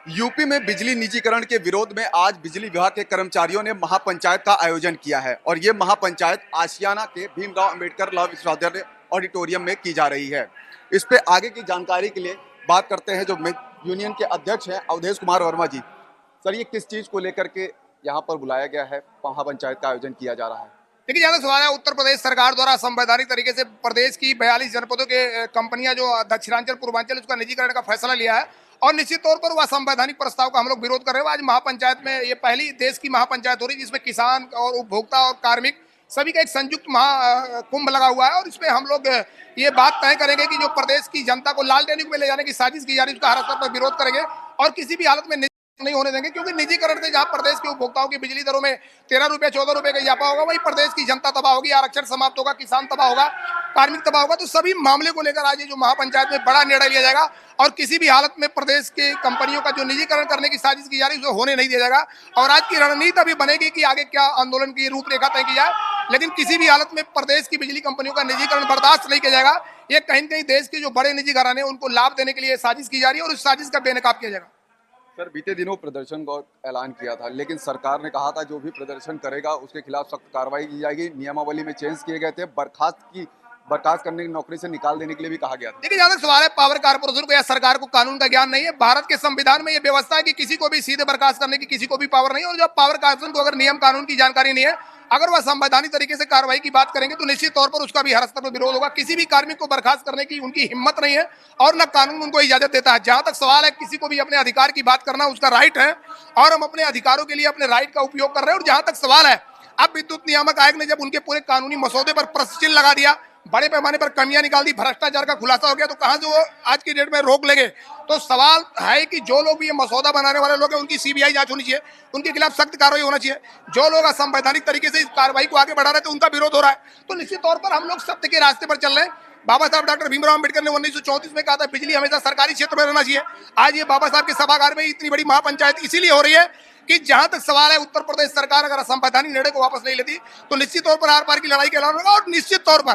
UP में बिजली निजीकरण के विरोध में आज बिजली विभाग के कर्मचारियों ने महापंचायत का आयोजन किया है और ये महापंचायत आशियाना के भीमराव अंबेडकर लॉ विश्वविद्यालय ऑडिटोरियम में की जा रही है। इस पे आगे की जानकारी के लिए बात करते हैं जो यूनियन के अध्यक्ष हैं अवधेश कुमार वर्मा जी। सर, ये किस चीज को लेकर के यहाँ पर बुलाया गया है, महापंचायत का आयोजन किया जा रहा है? देखिए, जहाँ तक सवाल है, उत्तर प्रदेश सरकार द्वारा संवैधानिक तरीके से प्रदेश की 42 जनपदों के कंपनियां जो दक्षिणांचल पूर्वांचल उसका निजीकरण का फैसला लिया है और निश्चित तौर पर वह संवैधानिक प्रस्ताव का हम लोग विरोध कर रहे हैं। आज महापंचायत में ये पहली देश की महापंचायत हो रही है जिसमें किसान और उपभोक्ता और कार्मिक सभी का एक संयुक्त महाकुंभ लगा हुआ है और इसमें हम लोग ये बात तय करेंगे कि जो प्रदेश की जनता को लाल टेनिंग में ले जाने की साजिश की जा रही है उसका हर स्तर पर विरोध करेंगे और किसी भी हालत में नहीं होने देंगे, क्योंकि निजीकरण से जहां प्रदेश के उपभोक्ताओं की बिजली दरों में 13 रुपए 14 रुपए का इजाफा होगा, वही प्रदेश की जनता तबाह होगी, आरक्षण समाप्त होगा, किसान तबाह होगा, कार्मिक तबाह होगा। तो सभी मामले को लेकर आज ये जो महापंचायत में बड़ा निर्णय लिया जाएगा और किसी भी हालत में प्रदेश के कंपनियों का जो निजीकरण करने की साजिश की जा रही है उसे होने नहीं दिया जाएगा। और आज की रणनीति अभी बनेगी कि आगे क्या आंदोलन की रूपरेखा तय की जाए, लेकिन किसी भी हालत में प्रदेश की बिजली कंपनियों का निजीकरण बर्दाश्त नहीं किया जाएगा। ये कहीं न कहीं देश के जो बड़े निजी घराने हैं उनको लाभ देने के लिए साजिश की जा रही है और उस साजिश का बेनकाब किया जाएगा। सर, बीते दिनों प्रदर्शन का ऐलान किया था, लेकिन सरकार ने कहा था जो भी प्रदर्शन करेगा उसके खिलाफ सख्त कार्रवाई की जाएगी। नियमावली में चेंज किए गए थे, बर्खास्त करने की, नौकरी से निकाल देने के लिए भी कहा गया था। देखिए, जहाँ तक सवाल है, पावर कारपोरेशन को या सरकार को कानून का ज्ञान नहीं है। भारत के संविधान में यह व्यवस्था है कि किसी को भी सीधे बर्खास्त करने की किसी को भी पावर नहीं है और जब पावर कारपोरेशन को अगर नियम कानून की जानकारी नहीं है, अगर वह संवैधानिक तरीके से कार्रवाई की बात करेंगे तो निश्चित तौर पर उसका भी हर स्तर पर विरोध होगा। किसी भी कार्मिक को बर्खास्त करने की उनकी हिम्मत नहीं है और न कानून उनको इजाजत देता है। जहां तक सवाल है, किसी को भी अपने अधिकार की बात करना उसका राइट है और हम अपने अधिकारों के लिए अपने राइट का उपयोग कर रहे हैं। और जहां तक सवाल है, अब विद्युत नियामक आयोग ने जब उनके पूरे कानूनी मसौदे पर प्रश्न चिन्ह लगा दिया, बड़े पैमाने पर कमियां निकाल दी, भ्रष्टाचार का खुलासा हो गया, तो कहां जो आज की डेट में रोक लेंगे। तो सवाल है कि जो लोग भी ये मसौदा बनाने वाले लोग हैं उनकी सीबीआई जांच होनी चाहिए, उनके खिलाफ सख्त कार्रवाई होना चाहिए। जो लोग असंवैधानिक तरीके से इस कार्रवाई को आगे बढ़ा रहे थे उनका विरोध हो रहा है। तो निश्चित तौर पर हम लोग सत्य के रास्ते पर चल रहे हैं। बाबा साहब डॉक्टर भीमराव अंबेडकर ने 1934 में कहा था बिजली हमेशा सरकारी क्षेत्र में रहना चाहिए। आज ये बाबा साहब के सभागार में इतनी बड़ी महापंचायत इसीलिए हो रही है कि जहां तक सवाल है, उत्तर प्रदेश सरकार अगर असंवैधानिक निर्णय को वापस नहीं लेती तो निश्चित तौर पर आर पार की लड़ाई का ऐलान होगा। और निश्चित तौर पर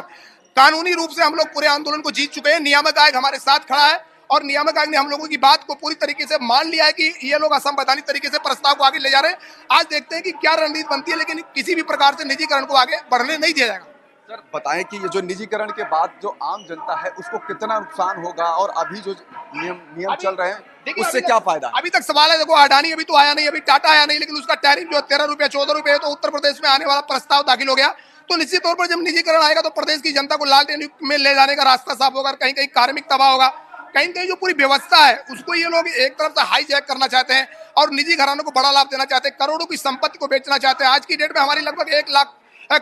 कानूनी रूप से हम लोग पूरे आंदोलन को जीत चुके हैं। नियामक आयोग हमारे साथ खड़ा है और नियामक आयोग ने हम लोगों की बात को पूरी तरीके से मान लिया है कि ये लोग असंवैधानिक तरीके से प्रस्ताव को आगे ले जा रहे हैं। आज देखते हैं कि क्या रणनीति बनती है, लेकिन किसी भी प्रकार से निजीकरण को आगे बढ़ने नहीं दिया जाएगा। सर, बताएं कि ये जो निजीकरण के बाद जो आम जनता है उसको कितना नुकसान होगा और अभी जो नियम चल रहे हैं उससे क्या फायदा है? अभी तक सवाल है, देखो, अडानी अभी तो आया नहीं, अभी टाटा आया नहीं, लेकिन उसका टैरिफ जो 13 रुपए 14 रुपए है, तो उत्तर प्रदेश में आने वाला प्रस्ताव दाखिल हो गया। तो निश्चित तौर पर जब निजीकरण आएगा तो प्रदेश की जनता को लाल टेन में ले जाने का रास्ता साफ होगा, कहीं कहीं कार्मिक तबाह होगा, कहीं कहीं जो पूरी व्यवस्था है उसको ये लोग एक तरफ से हाईजैक करना चाहते हैं और निजी घरानों को बड़ा लाभ देना चाहते हैं, करोड़ों की संपत्ति को बेचना चाहते हैं। आज की डेट में हमारी लगभग 1 लाख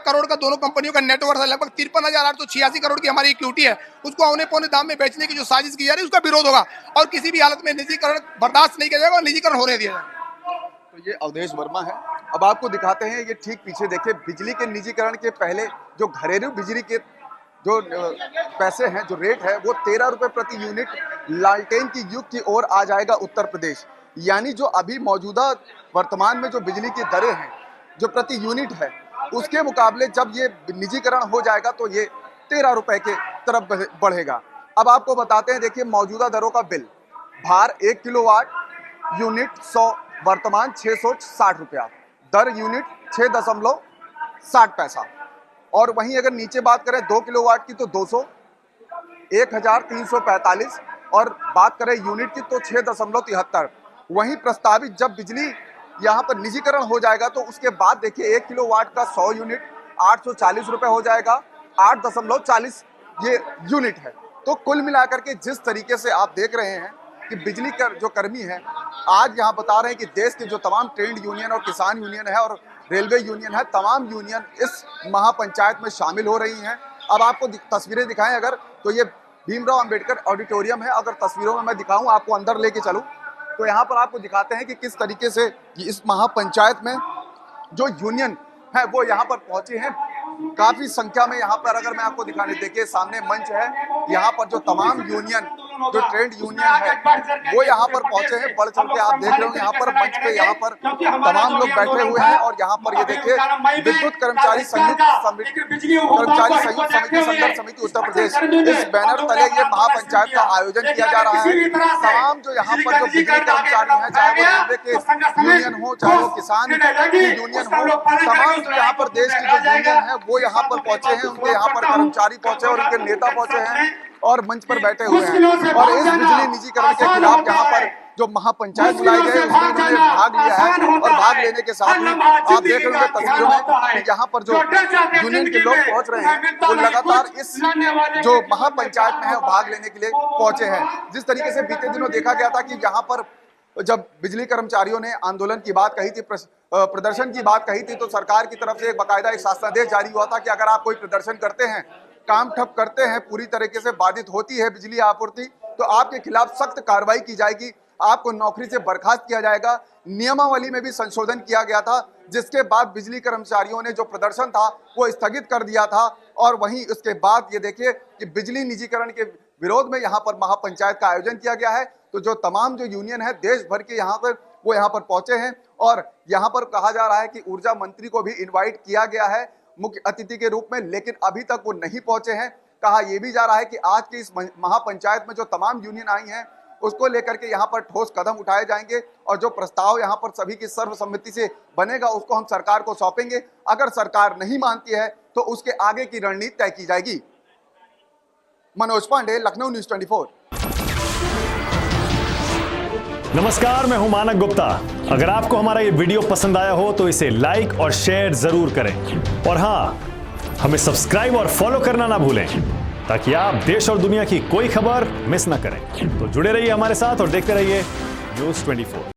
करोड़ का दोनों कंपनियों का नेटवर्क है, लगभग 53,886 करोड़ की हमारी इक्विटी है, उसको औने पौने दाम में बेचने की जो साजिश की जा रही है उसका विरोध होगा और किसी भी हालत में निजीकरण बर्दाश्त नहीं किया जाएगा और निजीकरण होने दिया जाएगा। तो ये अवधेश वर्मा है। अब आपको दिखाते हैं, ये ठीक पीछे देखिए, बिजली के निजीकरण के पहले जो घरेलू बिजली के जो पैसे हैं, जो रेट है, वो 13 रुपए प्रति यूनिट लालटेन की युग की ओर आ जाएगा उत्तर प्रदेश। यानी जो अभी मौजूदा वर्तमान में जो बिजली की दरें हैं जो प्रति यूनिट है, उसके मुकाबले जब ये निजीकरण हो जाएगा तो ये 13 रुपए के तरफ बढ़ेगा। अब आपको बताते हैं, देखिए मौजूदा दरों का बिल, भार 1 किलोवाट यूनिट 100 वर्तमान 660 रुपया, दर यूनिट 6.60 पैसा। और वहीं अगर नीचे बात करें 2 किलोवाट की तो 200 1345 और बात करें यूनिट की तो 6.73। वहीं प्रस्तावित जब बिजली यहाँ पर निजीकरण हो जाएगा तो उसके बाद देखिए 1 किलोवाट का 100 यूनिट 840 रुपये हो जाएगा, 8.40 ये यूनिट है। तो कुल मिलाकर के जिस तरीके से आप देख रहे हैं कि बिजली का जो कर्मी है, आज यहाँ बता रहे हैं कि देश के जो तमाम ट्रेड यूनियन और किसान यूनियन है और रेलवे यूनियन है, तमाम यूनियन इस महापंचायत में शामिल हो रही हैं। अब आपको तस्वीरें दिखाएं अगर, तो ये भीमराव अंबेडकर ऑडिटोरियम है। अगर तस्वीरों में मैं दिखाऊं, आपको अंदर लेके चलूं, तो यहाँ पर आपको दिखाते हैं कि किस तरीके से इस महापंचायत में जो यूनियन है वो यहाँ पर पहुंचे हैं काफी संख्या में। यहाँ पर अगर मैं आपको दिखाने, देखिए सामने मंच है, यहाँ पर जो तमाम यूनियन जो ट्रेड यूनियन है वो यहाँ पर पहुंचे हैं। बढ़ चढ़ के आप देख रहे हो यहाँ पर मंच पे यहाँ पर तमाम लोग बैठे हुए हैं और यहाँ पर ये देखिए विद्युत कर्मचारी संयुक्त समिति संघर्ष समिति उत्तर प्रदेश, इस बैनर तले ये महापंचायत का आयोजन किया जा रहा है। तमाम जो यहाँ पर जो बिजली कर्मचारी हैं, चाहे वो रेलवे के यूनियन हो, चाहे वो किसान की यूनियन हो, तमाम जो यहाँ पर देश की जो यूनियन है वो यहाँ पर पहुंचे हैं। उनके यहाँ पर कर्मचारी पहुंचे और उनके नेता पहुंचे हैं और मंच पर बैठे हुए हैं। और इस बिजली निजीकरण के खिलाफ यहाँ पर जो महापंचायत बुलाई गई उसमें उन्होंने भाग लिया है। और भाग लेने के साथ ही आप देख रहे होंगे तस्वीरों में यहाँ पर जो यूनियन के लोग पहुंच रहे हैं वो लगातार इस जो महापंचायत में है भाग लेने के लिए पहुंचे हैं। जिस तरीके से बीते दिनों देखा गया था कि यहाँ पर जब बिजली कर्मचारियों ने आंदोलन की बात कही थी, प्रदर्शन की बात कही थी, तो सरकार की तरफ से एक बाकायदा एक शासनादेश जारी हुआ था कि अगर आप कोई प्रदर्शन करते हैं, काम ठप करते हैं, पूरी तरीके से बाधित होती है बिजली आपूर्ति, तो आपके खिलाफ सख्त कार्रवाई की जाएगी, आपको नौकरी से बर्खास्त किया जाएगा। नियमावली में भी संशोधन किया गया था, जिसके बाद बिजली कर्मचारियों ने जो प्रदर्शन था वो स्थगित कर दिया था। और वहीं उसके बाद ये देखिए कि बिजली निजीकरण के विरोध में यहाँ पर महापंचायत का आयोजन किया गया है। तो जो तमाम जो यूनियन है देश भर के यहाँ पर वो यहाँ पर पहुंचे हैं और यहाँ पर कहा जा रहा है कि ऊर्जा मंत्री को भी इनवाइट किया गया है मुख्य अतिथि के रूप में, लेकिन अभी तक वो नहीं पहुंचे हैं। कहा यह भी जा रहा है कि आज की इस महापंचायत में जो तमाम यूनियन आई हैं उसको लेकर के यहाँ पर ठोस कदम उठाए जाएंगे और जो प्रस्ताव यहाँ पर सभी की सर्वसम्मति से बनेगा उसको हम सरकार को सौंपेंगे। अगर सरकार नहीं मानती है तो उसके आगे की रणनीति तय की जाएगी। मनोज पांडे, लखनऊ न्यूज़ 24। नमस्कार, मैं हूं मानक गुप्ता। अगर आपको हमारा ये वीडियो पसंद आया हो तो इसे लाइक और शेयर जरूर करें और हां, हमें सब्सक्राइब और फॉलो करना ना भूलें ताकि आप देश और दुनिया की कोई खबर मिस ना करें। तो जुड़े रहिए हमारे साथ और देखते रहिए न्यूज़ 24।